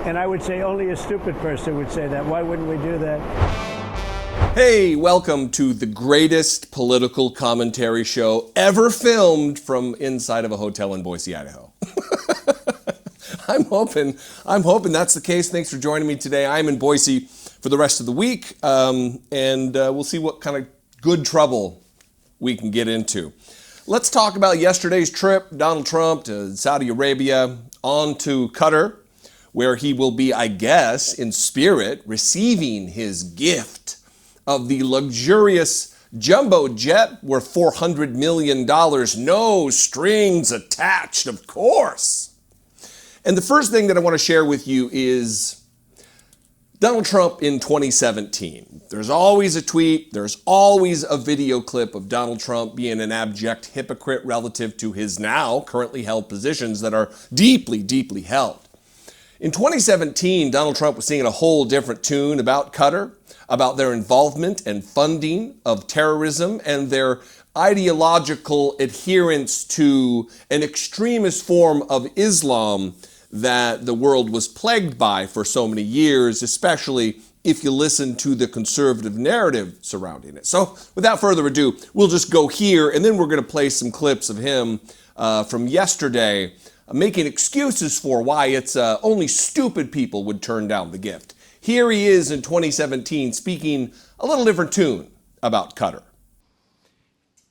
And I would say only a stupid person would say that. Why wouldn't we do that? Hey, welcome to the greatest political commentary show ever filmed from inside of a hotel in Boise, Idaho. I'm hoping that's the case. Thanks for joining me today. I'm in Boise for the rest of the week, and we'll see what kind of good trouble we can get into. Let's talk about yesterday's trip, Donald Trump to Saudi Arabia, on to Qatar, where he will be, I guess, in spirit, receiving his gift of the luxurious jumbo jet worth $400 million. No strings attached, of course. And the first thing that I want to share with you is Donald Trump in 2017. There's always a tweet, there's always a video clip of Donald Trump being an abject hypocrite relative to his now currently held positions that are deeply, deeply held. In 2017, Donald Trump was singing a whole different tune about Qatar, about their involvement and funding of terrorism and their ideological adherence to an extremist form of Islam that the world was plagued by for so many years, especially if you listen to the conservative narrative surrounding it. So without further ado, we'll just go here, and then we're going to play some clips of him from yesterday making excuses for why it's only stupid people would turn down the gift. Here he is in 2017 speaking a little different tune about Qatar.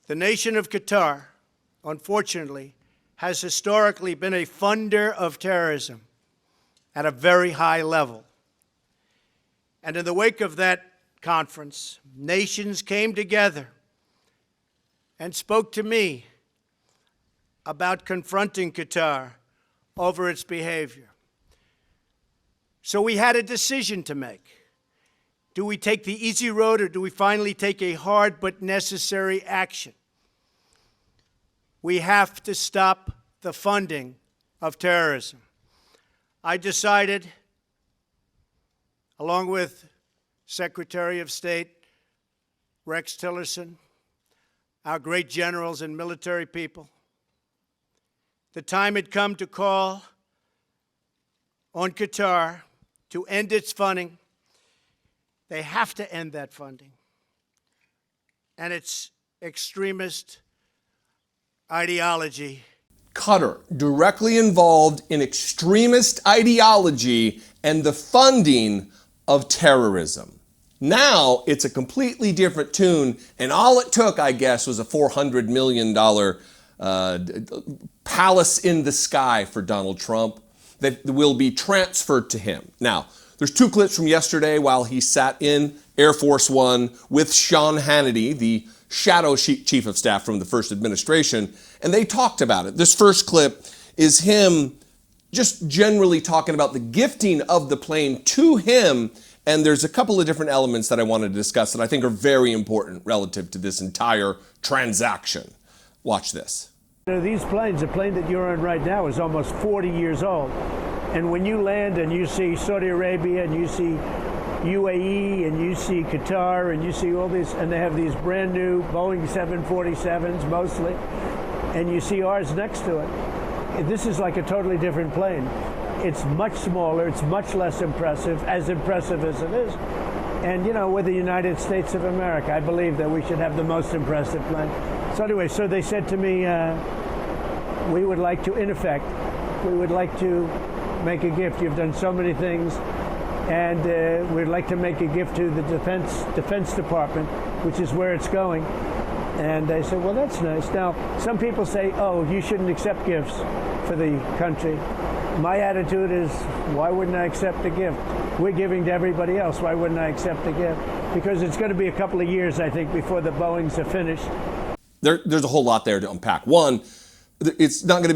The nation of Qatar, unfortunately, has historically been a funder of terrorism at a very high level. And in the wake of that conference, nations came together and spoke to me about confronting Qatar over its behavior. So we had a decision to make. Do we take the easy road, or do we finally take a hard but necessary action? We have to stop the funding of terrorism. I decided, along with Secretary of State Rex Tillerson, our great generals and military people, the time had come to call on Qatar to end its funding. They have to end that funding and its extremist ideology. Qatar, directly involved in extremist ideology and the funding of terrorism. Now it's a completely different tune, and all it took, I guess, was a $400 million palace in the sky for Donald Trump that will be transferred to him. Now, there's two clips from yesterday while he sat in Air Force One with Sean Hannity, the shadow chief of staff from the first administration, and they talked about it. This first clip is him just generally talking about the gifting of the plane to him, and there's a couple of different elements that I wanted to discuss that I think are very important relative to this entire transaction. Watch this. These planes, the plane that you're on right now is almost 40 years old. And when you land and you see Saudi Arabia and you see UAE and you see Qatar and you see all these, and they have these brand new Boeing 747s mostly, and you see ours next to it. This is like a totally different plane. It's much smaller, it's much less impressive as it is. And you know, we're the United States of America. I believe that we should have the most impressive plane. So anyway, so they said to me, we would like to, in effect, we would like to make a gift. You've done so many things. And we'd like to make a gift to the Defense Department, which is where it's going. And I said, well, that's nice. Now, some people say, oh, you shouldn't accept gifts for the country. My attitude is, why wouldn't I accept a gift? We're giving to everybody else. Why wouldn't I accept a gift? Because it's going to be a couple of years, I think, before the Boeings are finished. There's a whole lot there to unpack. One, it's going to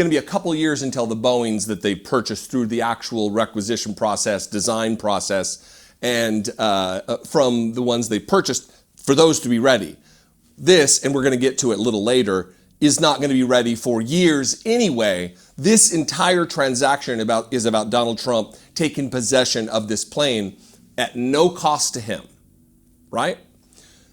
be a couple of years until the Boeings that they purchased through the actual requisition process, design process, and from the ones they purchased, for those to be ready. This, and we're going to get to it a little later, is not going to be ready for years anyway. This entire transaction is about Donald Trump taking possession of this plane at no cost to him, right?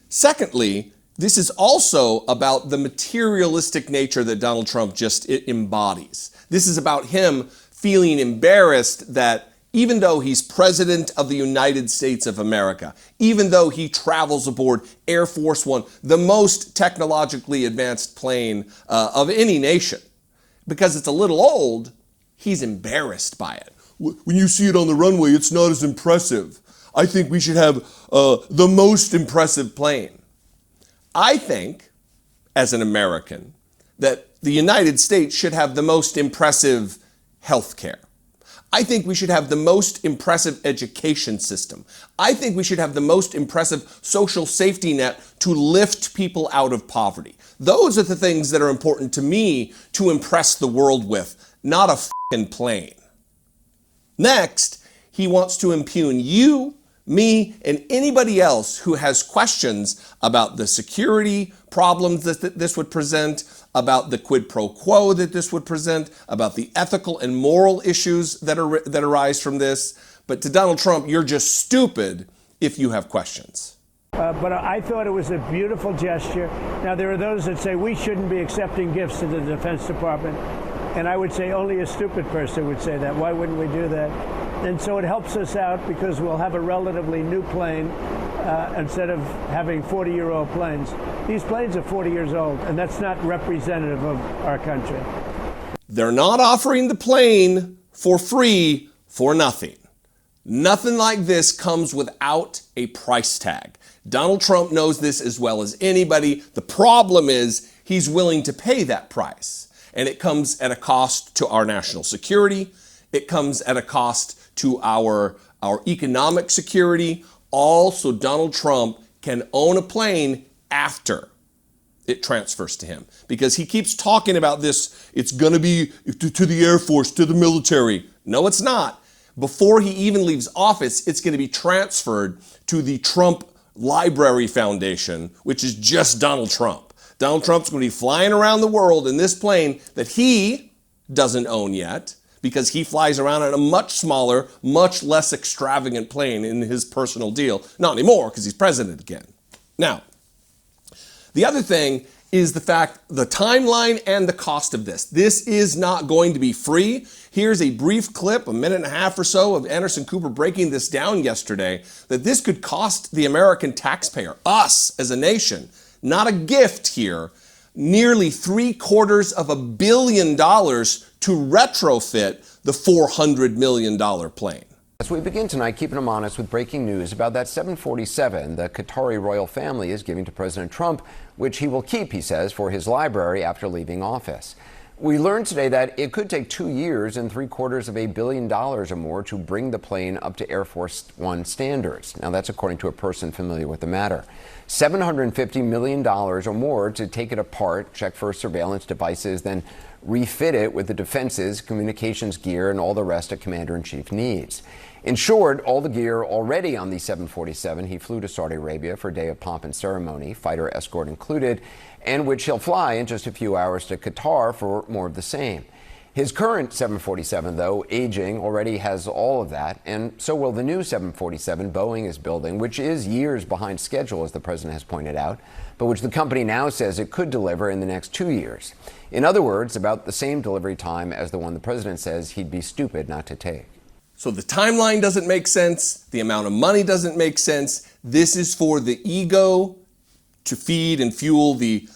Secondly, this is also about the materialistic nature that Donald Trump just embodies. This is about him feeling embarrassed that even though he's President of the United States of America, even though he travels aboard Air Force One, the most technologically advanced plane of any nation, because it's a little old, he's embarrassed by it. When you see it on the runway, it's not as impressive. I think we should have the most impressive plane. I think, as an American, that the United States should have the most impressive health care. I think we should have the most impressive education system. I think we should have the most impressive social safety net to lift people out of poverty. Those are the things that are important to me to impress the world with, not a f***ing plane. Next, he wants to impugn you, me, and anybody else who has questions about the security problems that this would present, about the quid pro quo that this would present, about the ethical and moral issues that arise from this. But to Donald Trump, you're just stupid if you have questions. But I thought it was a beautiful gesture. Now, there are those that say we shouldn't be accepting gifts to the Defense Department. And I would say only a stupid person would say that. Why wouldn't we do that? And so it helps us out because we'll have a relatively new plane instead of having 40-year-old planes. These planes are 40 years old, and that's not representative of our country. They're not offering the plane for free for nothing. Nothing like this comes without a price tag. Donald Trump knows this as well as anybody. The problem is he's willing to pay that price. And it comes at a cost to our national security. It comes at a cost to our economic security, all so Donald Trump can own a plane after it transfers to him. Because he keeps talking about this, it's going to be to the Air Force, to the military. No, it's not. Before he even leaves office, it's going to be transferred to the Trump Library Foundation, which is just Donald Trump. Donald Trump's going to be flying around the world in this plane that he doesn't own yet, because he flies around in a much smaller, much less extravagant plane in his personal deal. Not anymore, because he's president again. Now, the other thing is the timeline and the cost of this. This is not going to be free. Here's a brief clip, a minute and a half or so, of Anderson Cooper breaking this down yesterday, that this could cost the American taxpayer, us as a nation, not a gift here, nearly $750 million to retrofit the $400 million plane. As we begin tonight, keeping them honest with breaking news about that 747 the Qatari royal family is giving to President Trump, which he will keep, he says, for his library after leaving office. We learned today that it could take 2 years and $750 million or more to bring the plane up to Air Force One standards. Now, that's according to a person familiar with the matter. $750 million or more to take it apart, check for surveillance devices, then refit it with the defenses, communications gear, and all the rest a commander-in-chief needs. In short, all the gear already on the 747 he flew to Saudi Arabia for a day of pomp and ceremony, fighter escort included, and which he'll fly in just a few hours to Qatar for more of the same. His current 747, though, aging, already has all of that, and so will the new 747 Boeing is building, which is years behind schedule, as the president has pointed out, but which the company now says it could deliver in the next 2 years. In other words, about the same delivery time as the one the president says he'd be stupid not to take. So the timeline doesn't make sense. The amount of money doesn't make sense. This is for the ego to feed and fuel the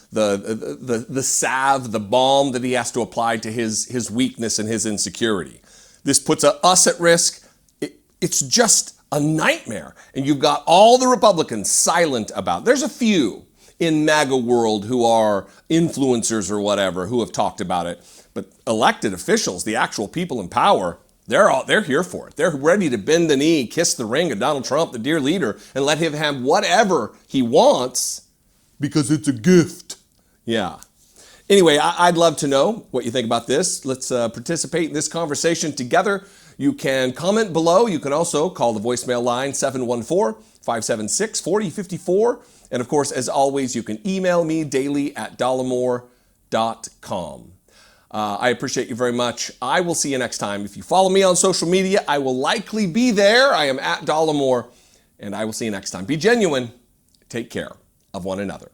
salve, the balm that he has to apply to his weakness and his insecurity. This puts us at risk. It's just a nightmare. And you've got all the Republicans silent about it. There's a few in MAGA world who are influencers or whatever who have talked about it. But elected officials, the actual people in power, they're here for it. They're ready to bend the knee, kiss the ring of Donald Trump, the dear leader, and let him have whatever he wants because it's a gift. Yeah. Anyway, I'd love to know what you think about this. Let's participate in this conversation together. You can comment below. You can also call the voicemail line 714-576-4054. And of course, as always, you can email me daily at dollemore.com. I appreciate you very much. I will see you next time. If you follow me on social media, I will likely be there. I am at Dollemore, and I will see you next time. Be genuine. Take care of one another.